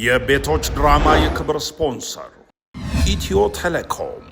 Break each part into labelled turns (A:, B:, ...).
A: የቤቶች ድራማ የክብር ስፖንሰር ኢትዮ ቴሌኮም።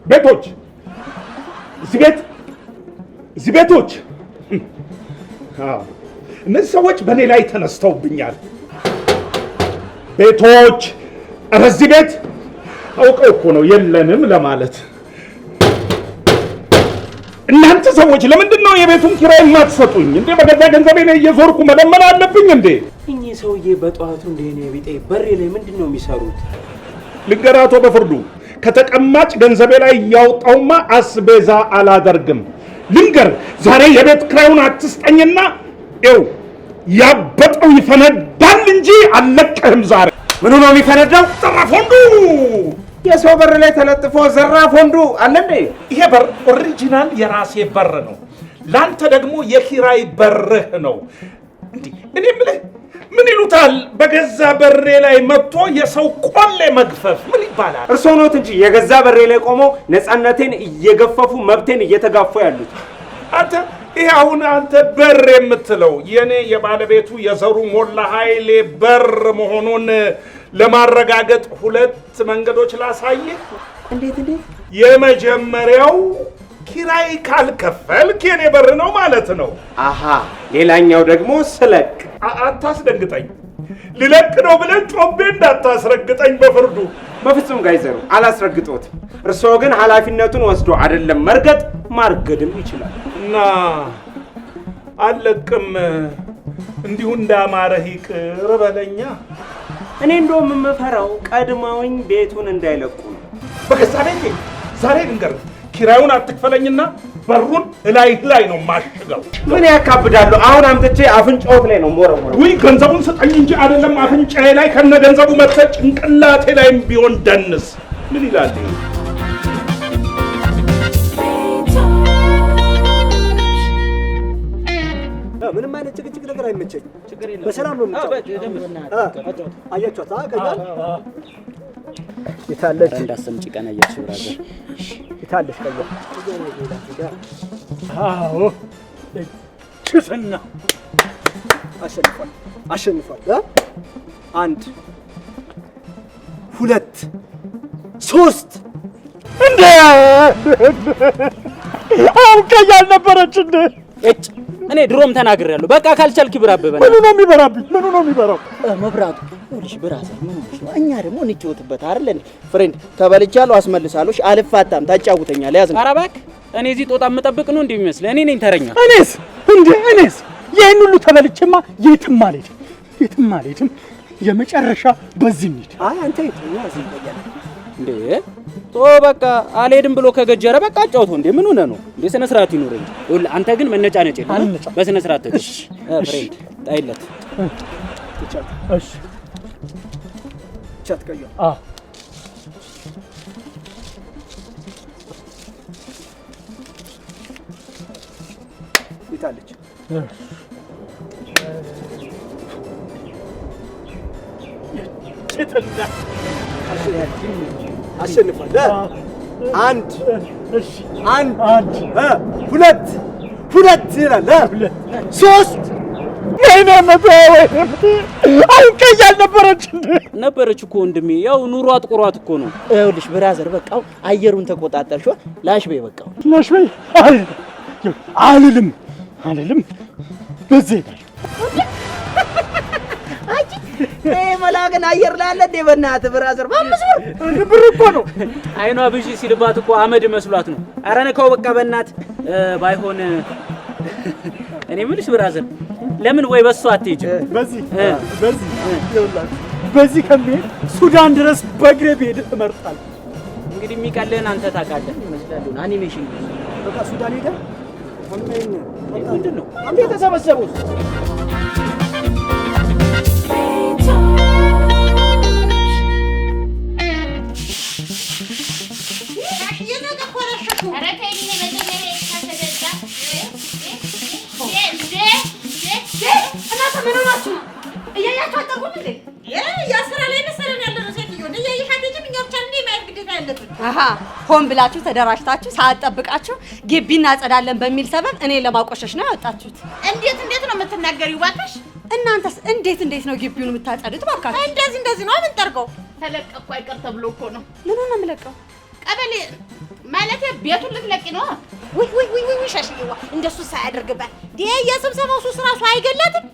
A: ቤቶች ቤቶች እዚህ ቤቶች እነዚህ ሰዎች በእኔ ላይ ተነስተውብኛል። ቤቶች ኧረ እዚህ ቤት አውቀው እኮ ነው የለንም ለማለት። እናንተ ሰዎች ለምንድን ነው የቤቱን ኪራይ የማትሰጡኝ እንዴ? በገዛ ገንዘቤ ላይ እየዞርኩ መለመን አለብኝ እንዴ?
B: እኚህ ሰውዬ በጠዋቱ እንደ እኔ ቢጤ በሬ ላይ ምንድን ነው የሚሰሩት?
A: ልንገራቶ በፍርዱ ከተቀማጭ ገንዘቤ ላይ ያውጣውማ አስቤዛ አላደርግም። ልንገር ዛሬ የቤት ክራዩን አትስጠኝና ይው ያበጠው ይፈነዳል እንጂ አልለቅህም። ዛሬ
B: ምኑ ነው የሚፈነዳው?
A: ዘራፍ ወንዱ
B: የሰው በር ላይ ተለጥፎ ዘራፍ ወንዱ አለ እንዴ?
A: ይሄ በር ኦሪጂናል የራሴ በር ነው፣ ላንተ ደግሞ የኪራይ በርህ ነው። እኔ የምልህ ምን ይሉታል? በገዛ በሬ ላይ መጥቶ የሰው ቆሌ መግፈፍ ምን ይባላል?
B: እርስዎ ኖት እንጂ የገዛ በሬ ላይ ቆመው ነፃነቴን እየገፈፉ መብቴን እየተጋፉ ያሉት።
A: አንተ ይሄ አሁን አንተ በር የምትለው የኔ የባለቤቱ የዘሩ ሞላ ኃይሌ በር መሆኑን ለማረጋገጥ ሁለት መንገዶች ላሳየህ።
B: እንዴት?
A: የመጀመሪያው ኪራይ ካልከፈልክ የኔ በር ነው ማለት ነው።
B: አሃ ሌላኛው ደግሞ ስለቅ።
A: አታስደንግጠኝ። ልለቅ ነው ብለን ጮቤ እንዳታስረግጠኝ በፍርዱ።
B: በፍጹም ጋይዘሩ አላስረግጦትም። እርስዎ ግን ኃላፊነቱን ወስዶ አይደለም መርገጥ ማርገድም ይችላል።
A: እና አለቅም እንዲሁ እንዳማረህ ይቅር በለኛ።
B: እኔ እንደውም የምፈራው ቀድመውኝ ቤቱን እንዳይለቁ ነው።
A: በገዛ ቤቴ ዛሬ ልንገርህ፣ ኪራዩን አትክፈለኝና በሩን ላይ ነው ማሽገው።
B: ምን ያካብዳሉ? አሁን አምጥቼ አፍንጫዎት ላይ ነው ሞረሞረው።
A: ውይ ገንዘቡን ስጠኝ እንጂ አይደለም አፍንጫዬ ላይ ከነ ገንዘቡ መጥተህ ጭንቅላቴ ላይም ቢሆን ደንስ። ምን ይላል?
C: ምንም አይነት ጭቅጭቅ ነገር አይመቸኝም። በሰላም ነው የምንጫወተው። አያችኋት? ቀላል የታለች
D: እንዳሰምጪ ቀና እያልሽ ብራዘር
C: የታለች ቀያ?
A: አዎ ጭስና
C: አሸንፏል። 1 2 3
A: እንዴ አውቀኝ አልነበረች እንዴ?
D: እኔ ድሮም ተናግሬያለሁ። በቃ ካልቻልክ ብራበበና
A: ምኑ ነው የሚበራብኝ? ምኑ ነው የሚበራው?
D: መብራቱ ልጅ ብራዘር ምን ነው? እኛ ደግሞ እንጫወትበት አይደል? ፍሬንድ ተበልቻለሁ፣ አስመልሳለሁ። አልፋታም፣ ታጫውተኛለህ። ያዝ ኧረ እባክህ እኔ እዚህ ጦጣ የምጠብቅ ነው እንደሚመስል እኔ ነኝ ተረኛ።
E: እኔስ ይሄን ሁሉ ተበልቼማ የትም አልሄድም። የመጨረሻ በዚህ እንሂድ።
C: አይ አንተ ይተኛ እዚህ ቆያለህ።
D: እንዴ በቃ አልሄድም ብሎ ከገጀረ በቃ አጫውቶ እንዴ ምን ሆነ ነው እንዴ? ስነ ስርዓት ይኖረኝ። ይኸውልህ አንተ ግን መነጫነጭ የለም። በስነ ስርዓት ተገ ፍሬንድ ጣይለት
C: እሺ ቻት ቀዩ ይታለች አሸንፋል። አንድ ሁለት ይላል። ሶስት
E: የኔ መጣው አሁን ቀያል ነበረች
D: እኮ ወንድሜ፣ ያው ኑሮ አጥቁሯት እኮ ነው። ይኸውልሽ ብራዘር በቃው አየሩን ተቆጣጠርሽው። ላሽ በይ በቃው
E: ላሽ በይ አልልም በዚህ
D: መላገን አየር ላይ አለ እንደ በእናትህ ብራዘር
E: ብር እኮ ነው።
D: አይኗ ብዥ ሲልባት እኮ አመድ መስሏት ነው። ኧረ ነካው በቃ በእናትህ ባይሆን እኔ የምልሽ ብራዘር ለምን ወይ በሱ አትሄጂም?
E: በዚህ ከመሄድ ሱዳን ድረስ በእግሬ ብሄድ እመርጣለሁ።
D: እንግዲህ የሚቀልህን አንተ ታውቃለህ ይመስላል። አኒሜሽን
C: በቃ ሱዳን ሄደ
D: ምንድን ነው አንተ የተሰበሰቡት?
F: ሆን ብላችሁ ተደራጅታችሁ ሰዓት ጠብቃችሁ ግቢ እናጸዳለን በሚል ሰበብ እኔ ለማቆሸሽ ነው ያወጣችሁት።
G: እንዴት ነው የምትናገሪው? እባክሽ
F: እናንተስ እንዴት ነው ግቢውን የምታጸዱት? እባክሽ
G: እንደዚህ ነው የምንጠርገው። ተለቀቁ አይቀር ተብሎ እኮ ነው።
F: ምን ነው የምለቀው?
G: ቀበሌ ማለት ቤቱን ልትለቂ ነው? ወይ ሻሽዬዋ እንደሱ ሳያደርግባት የስብሰባው ሱስ ራሱ አይገላትም።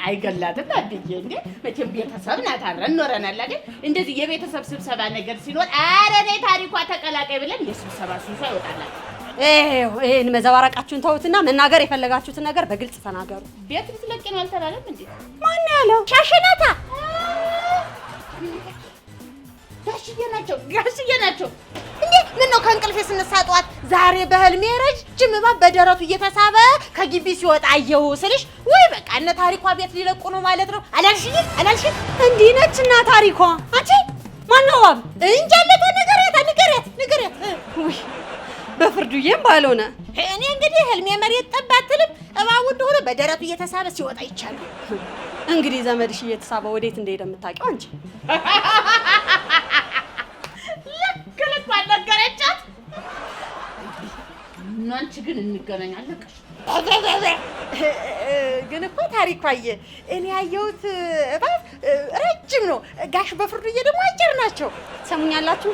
G: አይገላትም አድዬ እንዴ መቼም ቤተሰብ ናት፣ አብረን ኖረናል አይደል? እንደዚህ የቤተሰብ ስብሰባ ነገር ሲኖር ኧረ ነይ ታሪኳ ተቀላቀይ ብለን የስብሰባ ሱስ ይወጣላል።
F: ይሄን መዘባረቃችሁን ተውትና መናገር የፈለጋችሁትን ነገር በግልጽ ተናገሩ።
G: ቤት ልትለቂ ነው አልተባለም እንዴ?
F: ማን ያለው?
G: ሻሽናታ ጋሽዬ ናቸው እንዴ? ምን ነው ከእንቅልፌ ስነሳ ጠዋት ዛሬ በህልሜ ረጅም እባብ በደረቱ እየተሳበ ከግቢ ሲወጣ አየሁ ስልሽ፣ ወይ በቃ እነ ታሪኳ ቤት ሊለቁ ነው ማለት ነው አላልሽኝ?
F: እንዲህ ነች እና ታሪኳ። አንቺ ማነው እባብ?
G: እንጃ ንገሪያት።
F: ውይ በፍርዱዬም ባልሆነ
G: እኔ እንግዲህ ህልሜ መሬት ጠብ አትልም። እባቡ እንደሆነ በደረቱ እየተሳበ ሲወጣ ይቻላል።
F: እንግዲህ ዘመድሽ እየተሳበ ወዴት እንደሄደ የምታውቂው አንቺ።
G: ልክ አልነገረቻት። አንቺ ግን እንገናኛለን።
F: ግን እኮ ታሪኳዬ እኔ ያየሁት እባብ ረጅም ነው። ጋሽ በፍርዱዬ ደግሞ አጭር ናቸው። ሰሙኛላችሁ?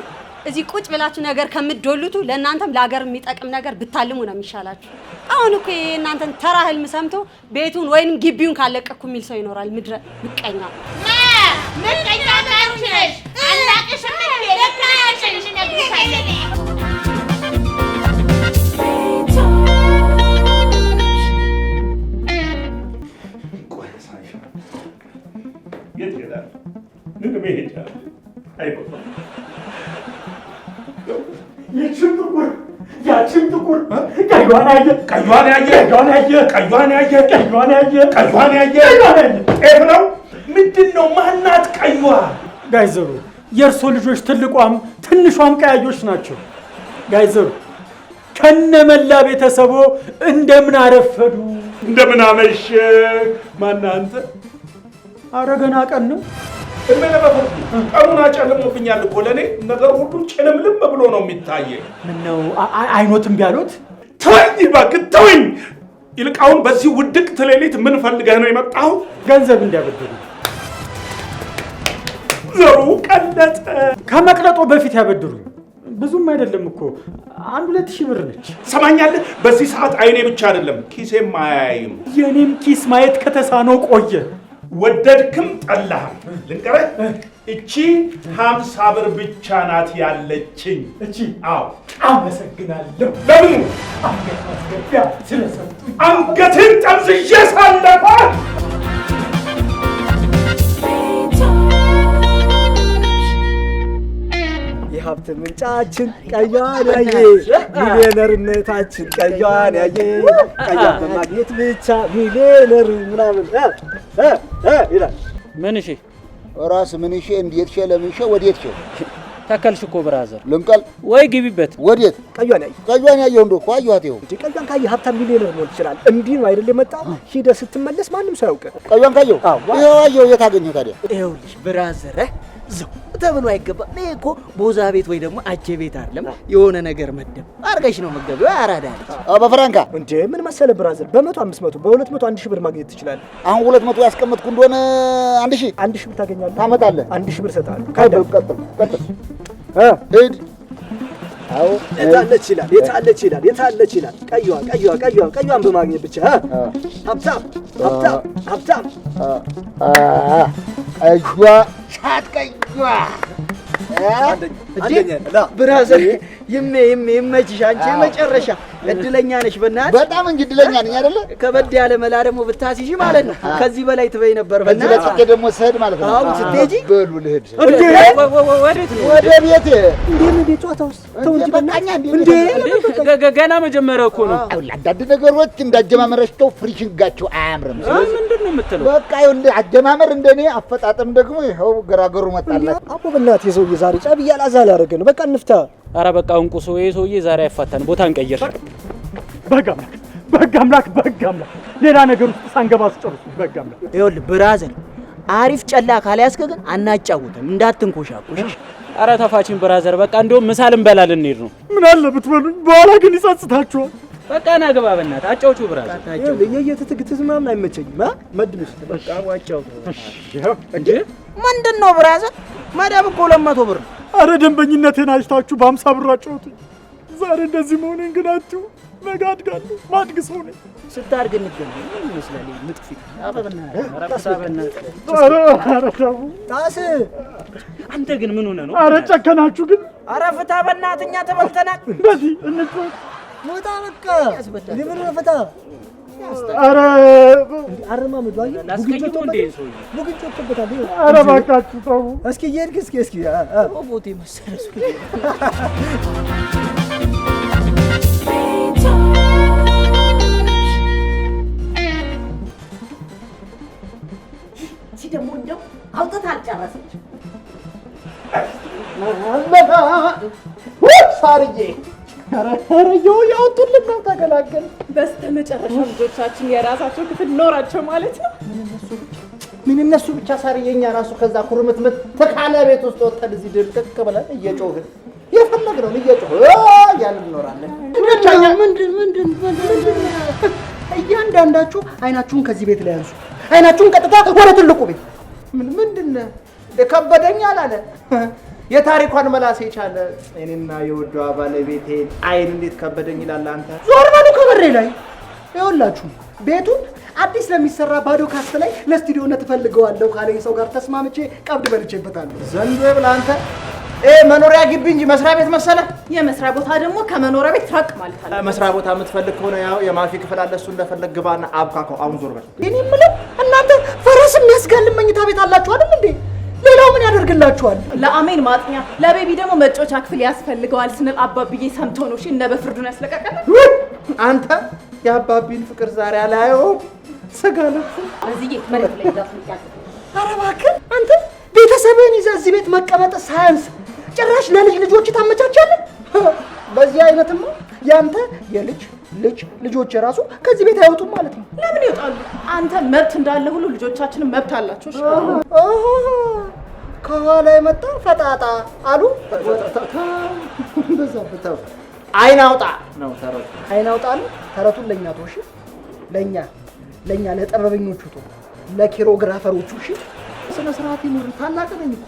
F: እዚህ ቁጭ ብላችሁ ነገር ከምትዶሉቱ ለእናንተም ለሀገር የሚጠቅም ነገር ብታልሙ ነው የሚሻላችሁ። አሁን እኮ እናንተን ተራ ህልም ሰምቶ ቤቱን ወይንም ግቢውን ካለቀኩ የሚል ሰው ይኖራል። ምድረ ምቀኛ
G: ምቀኛ አንቺ ነሽ። አላቅሽም ለካያሽሽ ነግሪታለሽ።
E: ያችን ጥቁር ቀዩን ያየ
A: ጤፍ ነው ምንድን ነው? ማናት ቀዩዋ?
E: ጋይዘሩ የእርሶ ልጆች ትልቋም ትንሿም ቀያዮች ናቸው። ጋይዘሩ ከነመላ ቤተሰቦ እንደምን አረፈዱ?
A: እንደምን አመሽ? ማነህ አንተ?
E: ኧረ ገና ቀን ነው።
A: ቀኑን አጨልሞብኛል እኮ ለእኔ ነገር ሁሉ ጭልምልም ብሎ ነው የሚታየኝ።
E: ምነው አይኖትም ቢያሉት?
A: ተወኝ እባክህ ተወኝ። ይልቃውን በዚህ ውድቅት ሌሊት ምን ፈልገህ ነው የመጣኸው?
E: ገንዘብ እንዲያበድሩ።
A: ዘሩ ቀለጠ።
E: ከመቅለጦ በፊት ያበድሩኝ። ብዙም አይደለም እኮ 1-2 ብር ነች።
A: ሰማኛለህ? በዚህ ሰዓት አይኔ ብቻ አይደለም ኪሴም አያይም።
E: የኔም ኪስ ማየት ከተሳነው ቆየ።
A: ወደድክም ጠላህም ልንገርህ፣ እቺ 50 ብር ብቻ ናት ያለችኝ።
E: እቺ?
A: አዎ።
E: አመሰግናለሁ።
A: ለምኑ?
E: አንገት ማስገቢያ ስለሰጡኝ።
A: አንገትን ጠምዝዤ ሳለፋ
C: የሀብት ምንጫችን ቀይዋን ያየ ሚሊዮነርነታችን ቀይዋን ያየ ቀይዋን በማግኘት ብቻ ሚሊዮነር ምናምን ይላል።
D: ምን እሺ
H: ራስ ምን እሺ እንዴት ሸ ለምን ሸ ወዴት ሸ
D: ተከልሽ እኮ ብራዘር
H: ልንቀል
D: ወይ ግቢበት
H: ወዴት
C: ቀይዋን ያየ
H: ቀይዋን ያየው እንደው እኮ አየኋት ይኸው
C: ቀይዋን ካየ ሀብታም ሚሊዮነር መሆን ይችላል። እንዲህ ነው አይደል የመጣው? ሂደህ ስትመለስ ማንም ሰው ያውቅ።
H: ቀይዋን ካየው ይኸው አየው። የት አገኘው ታዲያ?
D: ይኸውልሽ ብራዘር ዝም ተብሎ አይገባም። እኔ እኮ ቦዛ ቤት ወይ ደግሞ አቼ ቤት አይደለም የሆነ ነገር መደብ አርገሽ ነው መገቢው። አራዳ ልጅ
H: በፍራንካ
C: እንዴ ምን መሰለህ ብራዘር፣ በ100 500 በ200 1000 ብር ማግኘት ትችላለህ።
H: አሁን 200 ያስቀመጥኩ እንደሆነ 1000
C: ብር ታገኛለህ።
H: ታመጣለህ።
C: 1000 ብር እሰጥሃለሁ።
H: ቀጥል ሂድ።
C: አዎ የታለች ይላል። ቀይዋን በማግኘት ብቻ ሀብታም
H: ቀይዋ ሻት ቀይዋ
D: ብራዘር ይመችሽ። አንቺ የመጨረሻ እድለኛ ነሽ። በእናትሽ
H: በጣም እንጂ እድለኛ ነኝ አይደለ?
D: ከበድ ያለ መላ ደግሞ ብታስይሽ ማለት ነው ከዚህ በላይ ትበይ ነበር።
H: በዚህ ለጥቄ ደግሞ ስሄድ ማለት ነው።
D: አሁን ስትሄጂ
H: በሉ ልሄድ
D: ወዴት ነው?
H: ወደ ቤቴ።
C: እንዴ ጨዋታ ውስጥ ተው እንጂ
H: በቃኛ።
C: እንዴ
D: ገና መጀመሪያው እኮ ነው።
H: አንዳንድ ነገሮች እንዳጀማመራቸው ፍሪሽንጋቸው አያምርም።
D: ምንድን ነው የምትለው?
H: በቃ ይኸውልህ አጀማመር እንደኔ አፈጣጠም ደግሞ ይኸው ገራገሩ መጣላት።
C: አቦ በእናትህ የሰውዬ ዛሬ ጫብ እያላዛል ያደረገ ነው። በቃ እንፍታ።
D: ኧረ በቃ እንቁሶ ሰውዬ ዛሬ አይፋታን። ቦታ እንቀይር።
E: በግ አምላክ ሌላ ነገር ውስጥ ሳንገባ አስጨርሱ። በግ አምላክ
D: ይኸውልህ ብራዘር አሪፍ ጨላ ካልያዝክ ግን አናጫውትም። እንዳትንኮሻኮሽ። ኧረ ተፋችን ብራዘር። በቃ እንደውም ምሳ ልንበላ ልንሄድ ነው።
E: ምን አለ ብትበሉኝ፣ በኋላ ግን ይጸጽታችኋል።
D: በቃ ና ግባ በእናትህ አጫውቹ ብራዘር።
C: የየትትግትዝ ምናምን አይመቸኝም። መድብሽ በቃ ዋጫውቱ
D: እንዴ ምንድን ነው ብራዘር? መዳብ እኮ 200 ብር ነው።
E: አረ ደንበኝነቴን አጭታችሁ በ50 ብር አጫውቱኝ። ዛሬ እንደዚህ መሆኔን ግን አትዩ። ነገ አድጋለሁ። ማድግ ሰው ነኝ።
D: ስታርግ እንገናኝ። ምን ይመስላል ምጥፊት? አበበና
C: ጣስ
D: አንተ ግን ምን ሆነ ነው?
E: አረ ጨከናችሁ ግን።
D: አረ ፍታ በእናትህ እኛ ተበልተናል።
E: በዚህ እንጫወት።
C: ሞታ በቃ ምን ፈታ።
E: አረ
C: አረማመዱ አይ
D: ላስቀይሙ እንዴ ሰው
C: ቡግን ጮቶበታል።
E: አረ ባካችሁ ተው።
C: እስኪ ይሄድክ እስኪ
D: ሮቦት መሰለ ሰው
G: ደግሞ እንደው አውጥታ አልጨረሰች።
H: ሳርዬ ረየው ያወጡልን ነው ተገላገል።
I: በስተመጨረሻ ልጆቻችን የራሳቸው ክፍል ኖራቸው ማለት ነው።
H: ምን እነሱ ብቻ ሳርዬ፣ እኛ ራሱ ከዛ ኩርምትምት ተካለ ቤት ውስጥ ወጥተን እዚህ ድርቅቅ ብለን እየጮህን የፈለግነውን እየጮህ እያልን እንኖራለን።
C: ምንድን እያንዳንዳችሁ አይናችሁን ከዚህ ቤት ላይ አንሱ። አይናችሁን ቀጥታ ወደ ትልቁ ቤት።
H: ምንድን ከበደኝ አላለ የታሪኳን መላሴ የቻለ እኔና የወዷ ባለቤቴ አይን እንዴት ከበደኝ ይላል። አንተ
C: ዞር በሉ ከበሬ ላይ። ይኸውላችሁ ቤቱን አዲስ ለሚሰራ ባዶ ካስት ላይ ለስቱዲዮነት እፈልገዋለሁ ካለኝ ሰው ጋር ተስማምቼ ቀብድ በልቼበታለሁ።
H: ዘንዶ ብለህ አንተ መኖሪያ ግቢ እንጂ መስሪያ ቤት መሰለ።
I: የመስሪያ ቦታ ደግሞ ከመኖሪያ ቤት ራቅ ማለት አለ።
H: መስሪያ ቦታ የምትፈልግ ከሆነ ያው የማፊ ክፍል አለ። እሱ እንደፈለግ ግባና አብካከው። አሁን ዞር በል።
C: እኔ የምለው እናንተ ፈረስ የሚያስጋልም መኝታ ቤት አላችሁ አይደል እንዴ? ሌላው ምን ያደርግላችኋል?
I: ለአሜን ማጥኛ፣ ለቤቢ ደግሞ መጮቻ ክፍል ያስፈልገዋል ስንል አባብዬ ሰምቶ ነው እሺ እነ በፍርዱን ያስለቀቀለ።
H: አንተ የአባቢን ፍቅር ዛሬ አላየውም። ስጋ ለብሶ
G: እዚህ መሬት ላይ ዳፍልቃል።
C: ኧረ እባክህ አንተ ቤተሰብህን ይዘህ እዚህ ቤት መቀመጥ ሳያንስ ጭራሽ ለልጅ ልጆች ታመቻቻለህ። በዚህ አይነትማ ያንተ ልጆች ራሱ ከዚህ ቤት አይወጡም ማለት ነው።
I: ለምን ይወጣሉ? አንተ መብት እንዳለ ሁሉ ልጆቻችንም መብት አላቸው። እሺ
C: ከኋላ የመጣ ፈጣጣ አሉ።
H: በዛብታው አይን አውጣ ነው ተረቱ።
C: አይን አውጣ ነው ተረቱን። ለኛ ተውሽ፣ ለኛ ለጠበበኞቹ ተው፣ ለኪሮግራፈሮቹ እሺ። ስነ ስርዓት ይኑር። ታላቅ ነኝ እኮ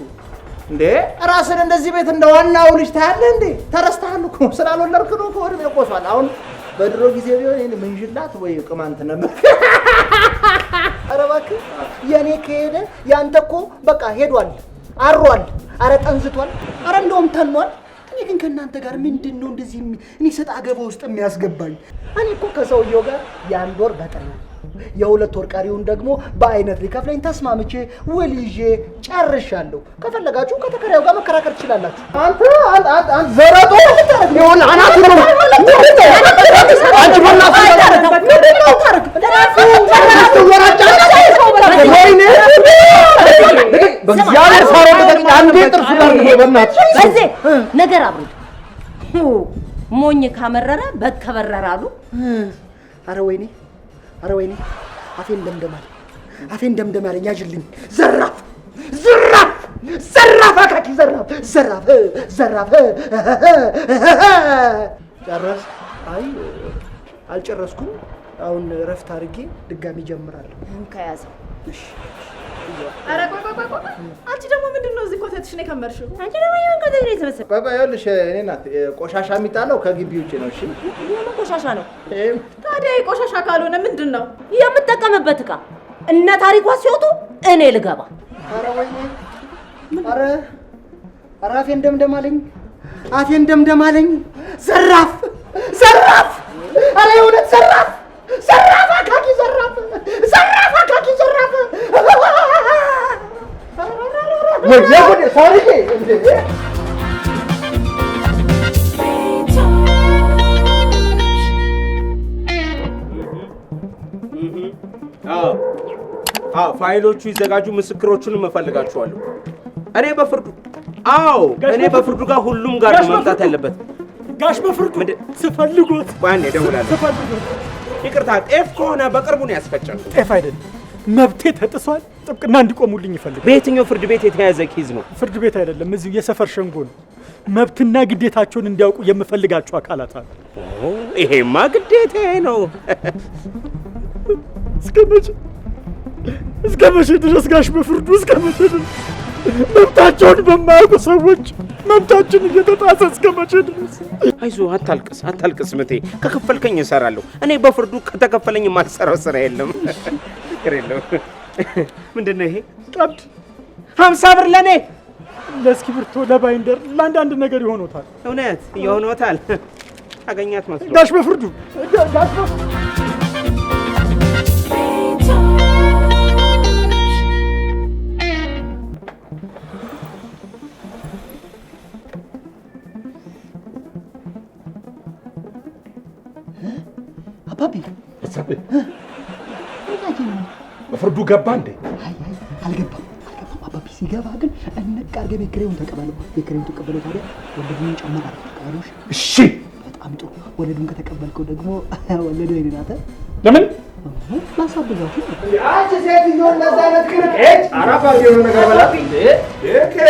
H: እንዴ። ራስን እንደዚህ ቤት እንደ ዋናው ልጅ ታያለህ እንዴ? ተረስተሃል እኮ ስላልወለድክ ነው። ከወድም ያቆሷል። አሁን በድሮ ጊዜ ቢሆን ይሄን ምንጅላት ወይ ቅማንት ነበር።
C: ኧረ እባክህ የኔ ከሄደ ያንተ እኮ በቃ ሄዷል፣ አሯል፣ ኧረ ጠንዝቷል፣ ኧረ እንደውም ተኗል። እኔ ግን ከእናንተ ጋር ምንድን ነው እንደዚህ እኔ ሰጥ አገባ ውስጥ የሚያስገባኝ? እኔ እኮ ከሰውየው ጋር የአንድ ወር በጥር የሁለት ወር ቀሪውን ደግሞ በአይነት ሊከፍለኝ ተስማምቼ ውል ይዤ ጨርሻለሁ። ከፈለጋችሁ ከተከራዩ ጋር መከራከር ትችላላችሁ።
H: አንተ ዘረጦ ይሁን አናቱ ነው። አንቺ
J: ነገር አብሩት ሞኝ ካመረረ በከበረራሉ።
C: አረ ወይኔ አፌን ደምደማለኝ ያጅልኝ። ዘራፍ አካኪ ዘራፍ ጨረስ? አይ አልጨረስኩም። አሁን ረፍት አድርጌ ድጋሚ ጀምራለሁ።
J: ከያዘው
C: እሺ።
I: ኧረ ቆይ አንቺ ደግሞ ምንድነው እዚህ ኮተትሽ ነው የከመርሽው?
J: አንቺ ደግሞ ያን ኮተት ነው የተመሰለው።
H: ቆይ ይኸውልሽ እኔ ናት ቆሻሻ የሚጣለው ከግቢ ውጭ ነው። እሺ
J: የምን ቆሻሻ ነው
I: ታዲያ? ቆሻሻ ካልሆነ ምንድን ነው
J: የምጠቀምበት ዕቃ? እነ ታሪኳ ሲወጡ እኔ ልገባ።
C: ኧረ ወይኔ ኧረ አፌን ደምደማለኝ። ዘራፍ ኧረ የእውነት ዘራፍ አካኪ ዘራፍ ወይ ለጉድ ሳሪዬ እንዴ!
B: ፋይሎቹ ይዘጋጁ፣ ምስክሮቹንም እፈልጋቸዋለሁ። እኔ በፍርዱ ጋር ሁሉም ጋር መምጣት ያለበት።
E: ጋሽ በፍርዱ ስፈልጎት
B: ባንዴ ደውላለሁ። ይቅርታ፣ ጤፍ ከሆነ በቅርቡ ነው ያስፈጨው።
E: ጤፍ አይደለም፣ መብቴ ተጥሷል። ጥብቅና እንዲቆሙልኝ ይፈልጋል።
B: በየትኛው ፍርድ ቤት የተያዘ ኬዝ ነው?
E: ፍርድ ቤት አይደለም፣ እዚሁ የሰፈር ሸንጎ ነው። መብትና ግዴታቸውን እንዲያውቁ የምፈልጋቸው አካላት አሉ።
B: ይሄማ ግዴታዬ ነው።
E: እስከ መቼ ድረስ ጋሽ በፍርዱ? እስከ መቼ ድረስ መብታቸውን በማያውቁ ሰዎች መብታችን እየተጣሰ እስከ መቼ ድረስ?
B: አይዞህ፣ አታልቅስ ምቴ። ከከፈልከኝ እሰራለሁ። እኔ በፍርዱ ከተከፈለኝ የማልሰራው ስራ የለም። ችግር የለውም። ምንድን ነው ይሄ?
E: ቀብድ
B: 50 ብር ለእኔ፣
E: ለእስክሪብቶ፣ ለባይንደር፣ ለአንዳንድ ነገር ይሆኖታል።
B: እውነት ይሆኖታል። አገኛት መስሎ
E: ጋሽ በፍርዱ
C: አባቢ
A: በፍርዱ ገባ እንዴ?
C: አልገባም። አባቢ ሲገባ ግን እንቅ አድርገህ ቤት ኪራዩን ተቀበለው። ቤት ኪራዩን ተቀበለው። ታዲያ ወለዱን ጨምር አድርገው።
A: እሺ፣
C: በጣም ጥሩ። ወለዱን ከተቀበልከው ደግሞ ወለዱ ይናተ
A: ለምን
C: ላሳብዛት?
H: አንቺ ሴትዮ እንደዛ አይነት ክርክት አራፋት የሆነ ነገር በላ።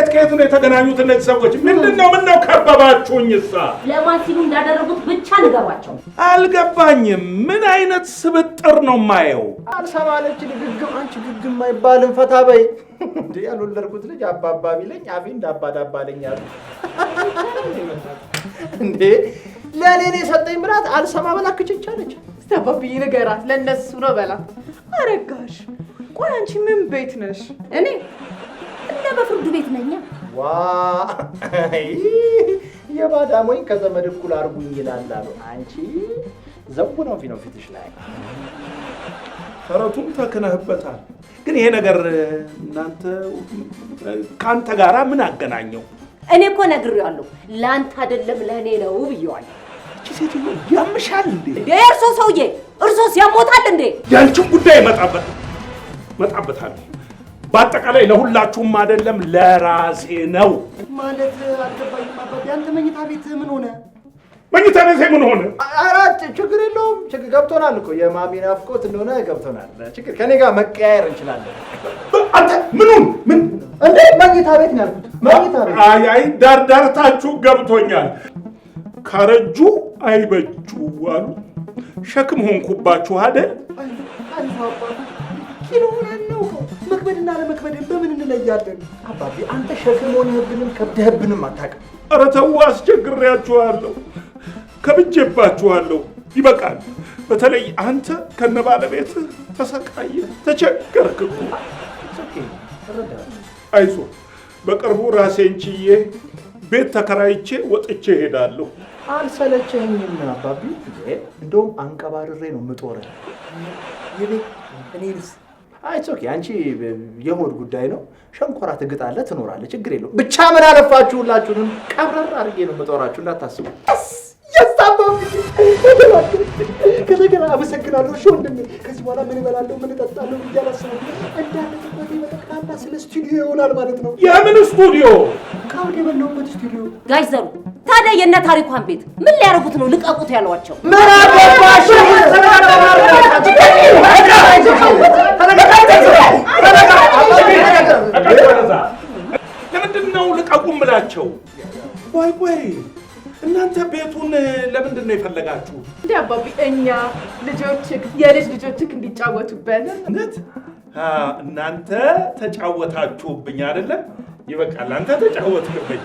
A: ከየት ነው የተገናኙት እነዚህ ሰዎች? ምንድነው? ምነው ከበባችሁኝሳ?
J: ለማን ሲሉ እንዳደረጉት ብቻ ንገሯቸው።
A: አልገባኝም። ምን አይነት ስብጥር ነው ማየው?
H: አልሰማለች ግግም። አንቺ ግግም አይባልም። ፈታ በይ እንዴ! ያልወለድኩት ልጅ አባባ ቢለኝ አፌ እንዳባዳባለኝ አሉ እንዴ! ለኔ የሰጠኝ ብላት አልሰማ በላ ክችቻለች።
I: አባብዬ ንገራት፣ ለነሱ ነው በላት። አረጋሽ ቆይ አንቺ ምን ቤት ነሽ?
J: እኔ እንደ በፍርዱ ቤት ነኝ።
H: ዋ የባዳሞኝ ከዘመድ እኩል አርጉኝ ይላል አሉ። አንቺ ዘው ነው ፊትሽ ላይ።
A: ተረቱም ተክነህበታል። ግን ይሄ ነገር እናንተ ካንተ ጋራ ምን አገናኘው?
J: እኔ እኮ ነግሬዋለሁ፣ ላንተ አይደለም ለኔ ነው ብየዋለሁ።
A: እቺ ሴትዮ ያምሻል እንዴ?
J: እርሶ ሰውዬ፣ እርሶስ ያሞታል እንዴ?
A: ያንቺን ጉዳይ መጣበታለሁ። በአጠቃላይ ለሁላችሁም አይደለም ለራሴ ነው
C: ማለት አልገባኝም። አባቢ አንተ መኝታ ቤት ምን ሆነ?
A: መኝታ ቤት ምን ሆነ?
H: ኧረ ችግር የለውም። ችግር ገብቶናል እኮ የማሚ ናፍቆት እንደሆነ ገብቶናል። ችግር ከኔ ጋር መቀያየር እንችላለን።
A: አንተ ምኑን ምን
C: እንዴ? መኝታ ቤት ነው ያልኩት። መኝታ ቤት።
A: አይ ዳርዳርታችሁ ገብቶኛል። ካረጁ አይበጁ አሉ። ሸክም ሆንኩባችሁ አይደል?
C: ኪሎውን አናውቀው። መክበድና ለመክበድን በምን እንለያለን?
H: አባቢ አንተ ሸክም ሆነህብንም ከብደህብንም አታውቅም።
A: ኧረ ተው፣ አስቸግሬያችኋለሁ፣ ከብጄባችኋለሁ። ይበቃል። በተለይ አንተ ከነባለቤትህ ተሰቃየህ ተቸገርክ እኮ። አይዞህ፣ በቅርቡ ራሴን ችዬ ቤት ተከራይቼ ወጥቼ እሄዳለሁ።
H: አልሰለቸኝም አባቢ። እንደውም አንቀባርሬ ነው የምጦረው። እኔንስ አይቶ አንቺ የሆድ ጉዳይ ነው። ሸንኮራ ትግጣለህ ትኖራለህ፣ ችግር የለውም። ብቻ ምን አለፋችሁ ሁላችሁንም ቀብረር አድርጌ ነው የምጦራችሁ እንዳታስቡ።
C: ያስታባው ከነገር አመሰግናለሁ። እሺ ወንድሜ፣ ከዚህ በኋላ ምን እበላለሁ ምን እጠጣለሁ እያላሰብኩ እንዳለበት በጠቅላላ ስለ ስቱዲዮ ይሆናል ማለት ነው።
A: የምን ስቱዲዮ?
C: ካሁን የበላሁበት ስቱዲዮ።
J: ጋሽ ዘሩ ታዲያ የእነ ታሪኳን ቤት ምን ሊያደርጉት ነው ልቀቁት ያሏቸው?
C: ምን አገባሽ?
A: ለምንድን ነው ልቀቁም ብላቸው? ቆይ እናንተ ቤቱን ለምንድን ነው የፈለጋችሁ?
I: እንዴ አባቢ እኛ ልጆችህ የልጅ ልጆችህ እንዲጫወቱበት።
A: እውነት እናንተ ተጫወታችሁብኝ አይደለም? ይበቃል። አንተ ተጫወትክብኝ፣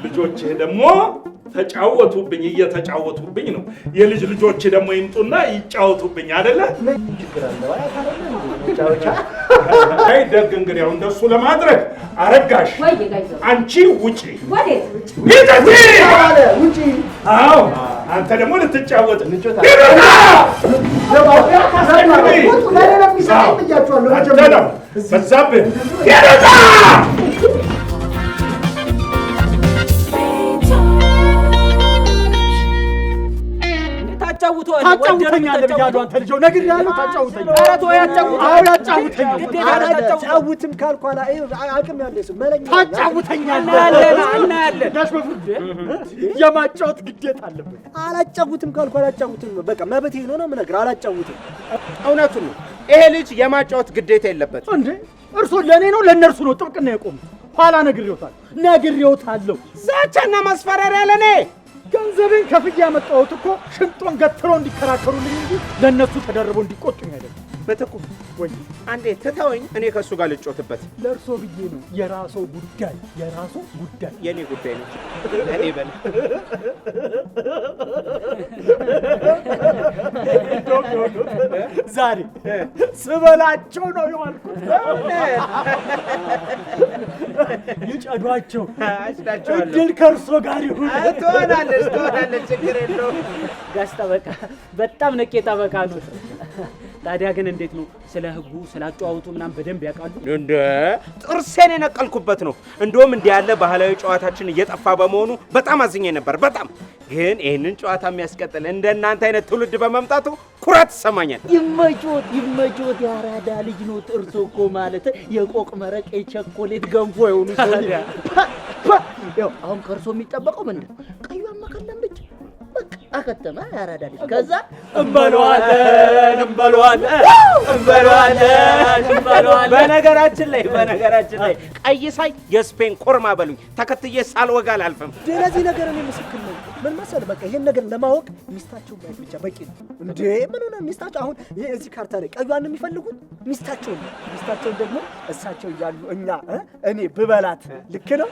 A: ልጆችህ ደግሞ ተጫወቱብኝ፣ እየተጫወቱብኝ ነው። የልጅ ልጆች ደግሞ ይምጡና ይጫወቱብኝ አይደለ? አይ ደግ እንግዲህ አሁን እንደሱ ለማድረግ አረጋሽ አንቺ ውጪ
C: ውጪ።
A: አዎ አንተ ደግሞ ልትጫወት በዛብህ
E: ታጫውተኛለህ ብያለሁ። አንተ ልጅ ነግሬሃለሁ። ታጫውተኛለህ። ኧረ ተወው፣ ያጫውተኛል።
C: አጫውትም ካልኩ አቅም ያለው ሰው መለኛ
E: ታጫውተኛለህ። እናያለን። ጋሽ በፍርዱ የማጫወት ግዴታ አለበት።
C: አላጫውትም ካልኩ አላጫውትም። በቃ መብቴ ነው ነው የምነግርህ። አላጫውትም።
B: እውነቱን ነው። ይሄ ልጅ የማጫወት ግዴታ የለበትም።
E: እንዴ እርሶ ለእኔ ነው ለእነርሱ ነው ጥብቅና የቆሙት? ኋላ ነግሬዎታለሁ።
B: ዛቻና ማስፈራሪያ ለእኔ
E: ገንዘቤን ከፍዬ ያመጣሁት እኮ ሽንጦን ገትረው እንዲከራከሩልኝ እንጂ ለእነሱ ተደርበው እንዲቆጡኝ አይደለም።
B: ምትኩ ወይ አንዴ ትተወኝ፣ እኔ ከእሱ ጋር ልጮትበት።
E: ለእርሶ ብዬ ነው። የራሶ ጉዳይ
B: የእኔ ጉዳይ ነው። እኔ በል
E: ዛሬ ስበላቸው ነው የዋልኩት። ይጨዷቸው። እድል ከእርሶ ጋር ይሁን።
B: ትሆናለች፣ ችግር የለውም።
D: ጋሽ ጠበቃ በጣም ነቄ ጠበቃ ነው። ታዲያ ግን እንዴት ነው? ስለ ህጉ ስለ አጨዋወቱ ምናምን በደንብ ያውቃሉ?
B: እንደ ጥርሴን የነቀልኩበት ነው። እንደውም እንዲህ ያለ ባህላዊ ጨዋታችን እየጠፋ በመሆኑ በጣም አዝኜ ነበር። በጣም ግን ይህንን ጨዋታ የሚያስቀጥል እንደናንተ አይነት ትውልድ በመምጣቱ ኩራት ይሰማኛል።
C: ይመጆት ያራዳ ልጅ ነው። ጥርሶ እኮ ማለት የቆቅ መረቅ የቸኮሌት ገንፎ የሆኑ ሰው። ያው አሁን ከእርሶ የሚጠበቀው ምንድን ቀዩ አመከለም ብቻ በቃ አከተማ ያራዳ ልጅ። ከዛ እንበለዋለን።
B: በነገራችን ላይ ቀይ ሳይ የስፔን ኮርማ በሉኝ፣ ተከትዬ ሳልወጋ አላልፍም።
C: ለዚህ ነገር እኔ ምስክር ነኝ። ምን መሰለህ፣ በቃ ይሄን ነገር ለማወቅ ሚስታቸው ማየት ብቻ በቂ ነው። እንዴ ምን ሆነ? ሚስታቸው አሁን እዚህ ካርታ ላይ ቀዩን የሚፈልጉት ሚስታቸውን ደግሞ እሳቸው እያሉ እኔ ብበላት ልክ ነው?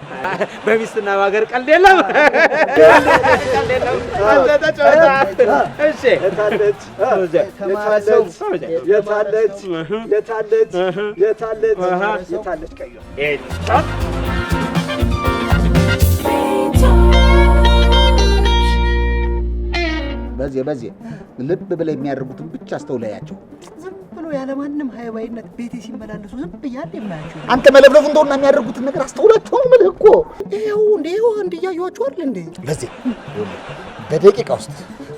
B: በሚስትና በሀገር ቀልድ የለም። እሺ
C: የታለች ቀዩ?
H: በዚህ ልብ ብለው የሚያደርጉትን ብቻ አስተውለያቸው።
C: ዝም ብሎ ያለማንም ሃይባይነት ቤቴ ሲመላለሱ ዝም ብያለሁ የማያቸው።
H: አንተ መለፍለፉ እንደውና የሚያደርጉትን ነገር አስተውላቸው ነው የምልህ እኮ።
C: ይኸው እንዲያዩዋቸው አይደል እንዴ?
H: በዚህ በደቂቃ ውስጥ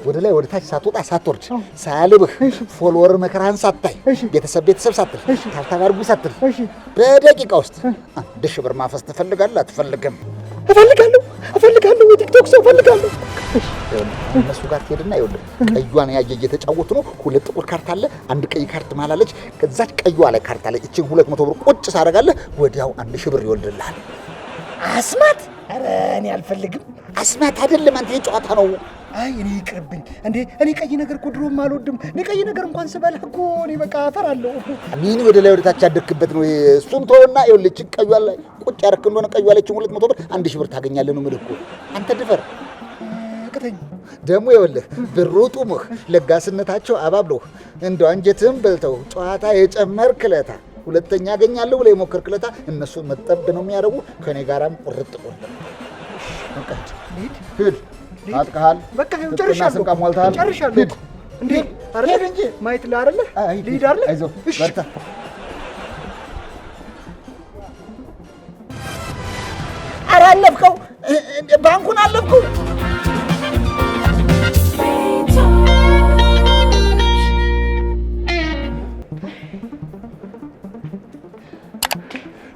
H: ወደ ላይ ወደ ታች ሳትወጣ ሳትወርድ ሳያልብህ ፎሎወር መከራህን ሳታይ ቤተሰብ ሳትል ታብታብ አድርጉ ሳትል በደቂቃ ውስጥ 1,000 ብር ማፈስ ትፈልጋለህ አትፈልግም? እፈልጋለሁ። የቲክቶክ ሰው እፈልጋለሁ። እነሱ ጋር ትሄድና ይኸውልህ ቀዩን ያየ እየተጫወቱ ነው። 2 ጥቁር ካርታ አለ፣ 1 ቀይ ካርት መሀል አለች። ከዛች ቀዩዋ ላይ ካርታ ላይ እቺን 200 ብር ቁጭ ሳደርጋለህ ወዲያው 1,000 ብር ይወልድልሃል። አስማት? ኧረ እኔ አልፈልግም። አስማት አይደለም አንተ፣ የጨዋታ ነው።
C: አይ እኔ ይቅርብኝ እንዴ! እኔ ቀይ ነገር እኮ ድሮም አልወድም። እኔ ቀይ ነገር እንኳን ስበላ እኮ እኔ በቃ አፈራለሁ።
H: ምን ወደ ላይ ወደ ታች ያደርክበት ነው። እሱን ተወውና ይኸውልህ እቺን ቀዩዋ ላይ ቁጭ ያደርክ እንደሆነ ቀዩዋ ላይ እቺን 200 ብር 1,000 ብር ታገኛለህ ነው የምልህ እኮ። አንተ ድፈር
C: ቅተኝ
H: ደግሞ ይኸውልህ ብሩ ጡምህ ለጋስነታቸው አባብለው እንደው አንጀትህን በልተው ጨዋታ የጨመርክ ለታ ሁለተኛ አገኛለሁ ብለህ የሞከርክ ለታ እነሱን መጠብ ነው የሚያደርጉ። ከኔ ጋራም ቁርጥ ሂድ አጥቃሃል።
C: በቃ ጨርሻለሁ።
H: ስንቃ ሟልተሃል።
C: ጨርሻለሁ እንዴ አይደል እንጂ ማየት ላይ አይደለ ልሂድ አይደለ?
H: አይዞህ በርታ። ኧረ አለፍከው፣ ባንኩን አለፍከው።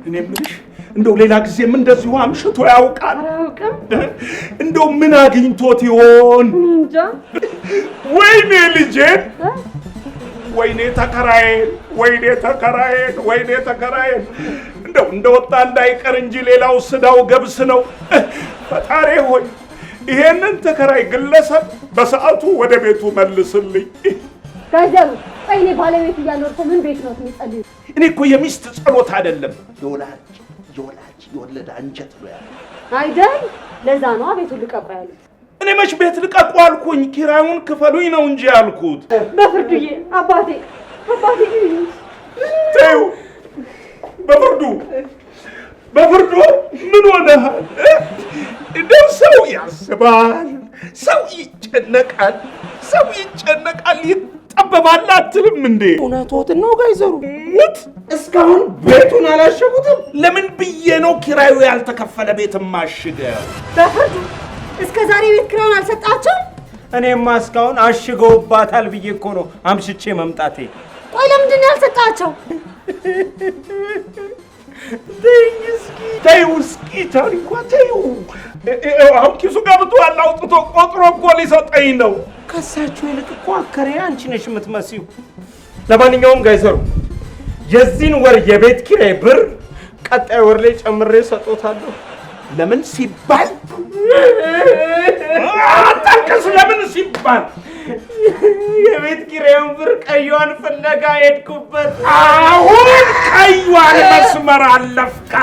A: እኔ የምልሽ እንደው ሌላ ጊዜም እንደዚሁ አምሽቶ ያውቃል?
F: አያውቅም።
A: እንደው ምን አግኝቶት ይሆን?
F: እንጃ።
A: ወይኔ ልጄን፣ ወይኔ ተከራዬን፣ ወይኔ ተከራዬን፣ ወይኔ ተከራዬን። እንደው እንደወጣ እንዳይቀር እንጂ ሌላው ስዳው ገብስ ነው። ፈጣሪ ሆይ ይሄንን ተከራይ ግለሰብ በሰዓቱ ወደ ቤቱ መልስልኝ።
F: ጋይዘሩ እኔ ባለቤት እያለሁ እኮ ምን ቤት ነው የሚጸልዩ?
A: እኔ እኮ የሚስት ጸሎት አይደለም የወለደ አንጀት ነው ያለው
F: አይደል? ለዛ ነው ቤቱን ልቀቁ ያሉት።
A: እኔ መች ቤት ልቀቁ አልኩኝ? ኪራዩን ክፈሉኝ ነው እንጂ ያልኩት።
F: በፍርዱዬ አባቴ
A: ተይው፣ በፍርዱ ምን ሆነሃል? እንደው ሰው ያስባል፣ ሰው ይጨነቃል፣ ይጠበባል አትልም እንዴ?
B: እውነቶትን ነው ጋይዘሩ።
A: ሙት
B: እስካሁን ቤቱን አላሸጉትም።
A: ለምን ብዬ ነው ኪራዩ ያልተከፈለ ቤት ማሽገው?
F: በፍርዱ እስከ ዛሬ ቤት ኪራዩን አልሰጣቸው?
B: እኔማ እስካሁን አሽገውባታል ብዬ እኮ ነው አምሽቼ መምጣቴ።
F: ቆይ ለምንድን ነው ያልሰጣቸው?
A: ተይው እስኪ ታሪኳ ተይው። አሁን ኪሱ ገብቷል፣ አውጥቶ ቆጥሮ እኮ ሊሰጠኝ ነው።
B: ከሳችሁ ይልቅ እኮ አከሬ አንቺ ነሽ የምትመስዩ። ለማንኛውም ጋይዘሩ የዚህን ወር የቤት ኪራይ ብር ቀጣይ ወር ላይ ጨምሬ ሰጦታለሁ።
A: ለምን ሲባል አታልቅስ። ለምን ሲባል
B: የቤት ኪራዩን ብር ቀይዋን ፍለጋ ሄድኩበት።
A: አሁን ቀይዋን መስመር አለፍካ።